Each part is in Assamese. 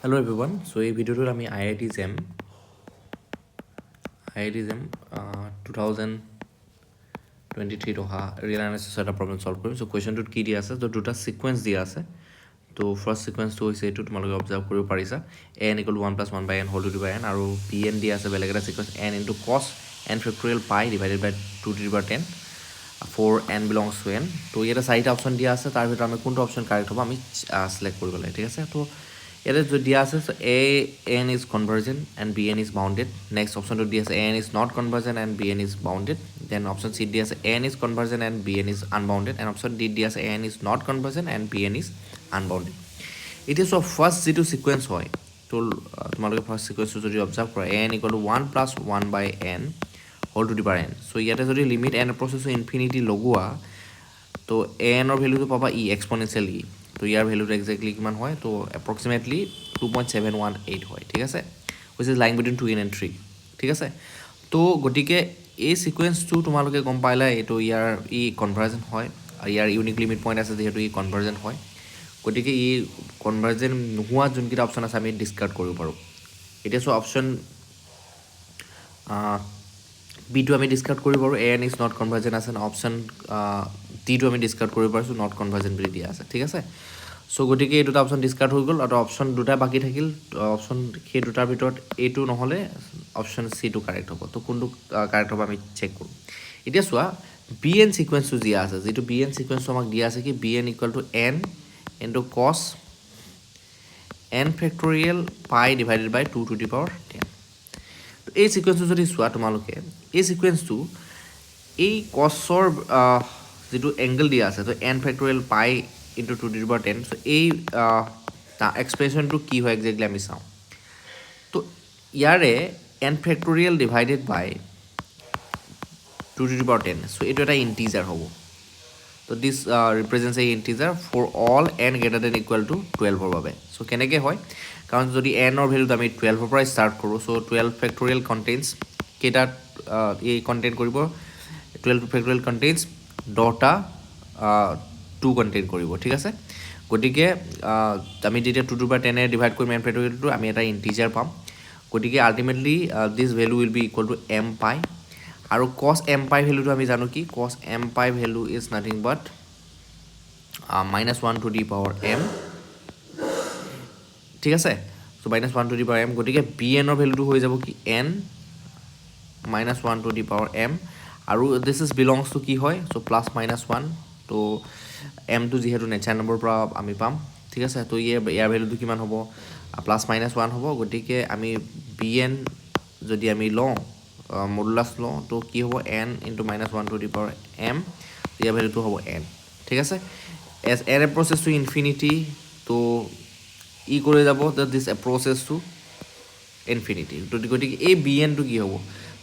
Hello everyone. So এই ভিডিওটোত আমি IIT JAM 2023 অহা ৰিয়েল এনালাইচিছ এটা প্ৰবলেম সলভ কৰিম। সো কোৱেশ্চনটোত কি দিয়া আছে তো দুটা সিকোয়েন্স দিয়া আছে। তো ফাৰ্স্ট সিকোয়েন্সটো হৈছে এইটো তোমালোকে অবজাৰ্ভ কৰিব পাৰিছা n = 1 + 1 / n whole to the power n আৰু pn দিয়া আছে বেলেগ এটা sequence n * cos n factorial pi divided by 2 to the power 10 for n belongs to n। তো ইয়াতে চাৰিটা অপচন দিয়া আছে, তাৰ ভিতৰত আমি কোনটো অপচন কাৰেক্ট হ'ব আমি সিলেক্ট কৰিব লাগে, ঠিক আছে। তো ইয়াতে যদি দিয়া আছে an is convergent and bn is bounded। Next অপচনটো দিয়া আছে an is not convergent and bn is bounded। Then option c দিয়া আছে n is convergent and bn is unbounded and option d দিয়া আছে n is not convergent and bn is unbounded। এতিয়া সব ফার্স্ট যেটো সিকোয়েন্স হয় তো তোমালোকে ফার্স্ট সিকোয়েন্সটো যদি অবজার্ভ কৰা n = 1 + 1 / n whole to the power n। So ইয়াতে যদি লিমিট n প্ৰচেছটো ইনফিনিটি লগোৱা তো n ৰ ভ্যালুটো পাবা ই এক্সপোনেনশিয়াল ই। তো ইয়াৰ ভ্যালুটো এক্স্যাক্টলি কিমান হয় তো এপ্ৰক্সিমেটলি 2.718 হয়, ঠিক আছে, which is lying between 2 and 3, ঠিক আছে। তো গতিকে এই সিকোয়েন্সটো তোমালোকে গম পাইলা এইটো ইয়াৰ ই কনভাৰ্জেন্ট হয় আৰু ইয়াৰ ইউনিক লিমিট পইণ্ট আছে যেহেতু ই কনভাৰ্জেন্ট হয়। গতিকে ই কনভাৰ্জেন্ট নোহোৱা যোনকেইটা অপশ্যন আছে আমি ডিছকাৰ্ড কৰিব পাৰোঁ। এতিয়া সো অপশ্যন বিটো আমি ডিছকাৰ্ড কৰিব পাৰোঁ, an is not convergent আছে, অপশ্যন ডিটো আমি ডিছকাৰ্ড কৰিব পাৰিছোঁ নট কনভাৰ্জেন্ট বুলি দিয়া আছে, ঠিক আছে। সো গতিকে এই দুটা অপশ্যন ডিছকাৰ্ড হৈ গ'ল আৰু অপশ্যন দুটা বাকী থাকিল। অপশ্যন সেই দুটাৰ ভিতৰত এইটো নহ'লে অপশ্যন চিটো কাৰেক্ট হ'ব। তো কোনটো কাৰেক্ট হ'ব আমি চেক কৰোঁ। এতিয়া চোৱা bn সিকুৱেন্সটো দিয়া আছে, যেটো bn সিকুৱেন্সটো আমাক দিয়া আছে কি bn = n * cos n factorial pi divided by 2 to the power 10। তো এই সিকুৱেন্সটো যদি চোৱা তোমালোকে এই সিকুৱেন্সটো এই cosৰ যেটো এংগল দিয়া আছে তো n factorial pi * 2 to the power 10। So এই এক্সপ্ৰেছনটো কি হয় এক্স্যাক্টলি আমি চাওঁ। তো ইয়াৰে n factorial divided by 2 to the power 10, so এইটো এটা ইন্টিজাৰ হ'ব। তো this represents a integer for all n greater than equal to 12 ৰ বাবে। সো কেনেকৈ হয় কাৰণ যদি n ৰ ভ্যালুটো আমি 12 ৰ পৰা ষ্টাৰ্ট কৰোঁ সো 12 factorial contains কেইটা এই কন্টেইন কৰিব 12 factorial contains 10টা 2 কন্টেইন কৰিব, ঠিক আছে। গতিকে আমি যেতিয়া 2 to the power 10 A divide কৰিম n factorial আমি এটা ইন্টিজাৰ পাম। গতিকে ultimately this value will be equal to m pi আৰু cos m pi ভ্যালুটো আমি জানো কি cos m pi value is nothing but -1 to the power m, ঠিক আছে। So -1 to the power m। গতিকে bn ৰ ভ্যালুটো হৈ যাব কি n -1 to the power m আৰু দিস ইজ বিলংস টু কি হয় সো +-1। তো m টো যেহেতু নেচাৰ নম্বৰ পৰা আমি পাম, ঠিক আছে। তো ইয়াৰ ভ্যালুটো কিমান হ'ব +-1 হ'ব। গতিকে আমি bn যদি আমি লওঁ মডুলাছ লওঁ তো কি হ'ব n * -1 to the power m, ইয়াৰ ভ্যালুটো হ'ব n, ঠিক আছে। As n approaches to infinity তো ই কৰি যাব দিস approaches to infinity। তো গতিকে এই bn টো কি হ'ব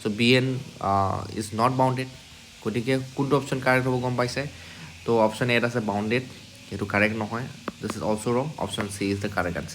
so bn is not bounded। গতিকে কোনটো অপশ্যন কাৰেক্ট হ'ব গম পাইছে। তো অপশ্যন এত আছে বাউণ্ডেড, সেইটো কাৰেক্ট নহয়, this is also wrong, option C is the correct answer.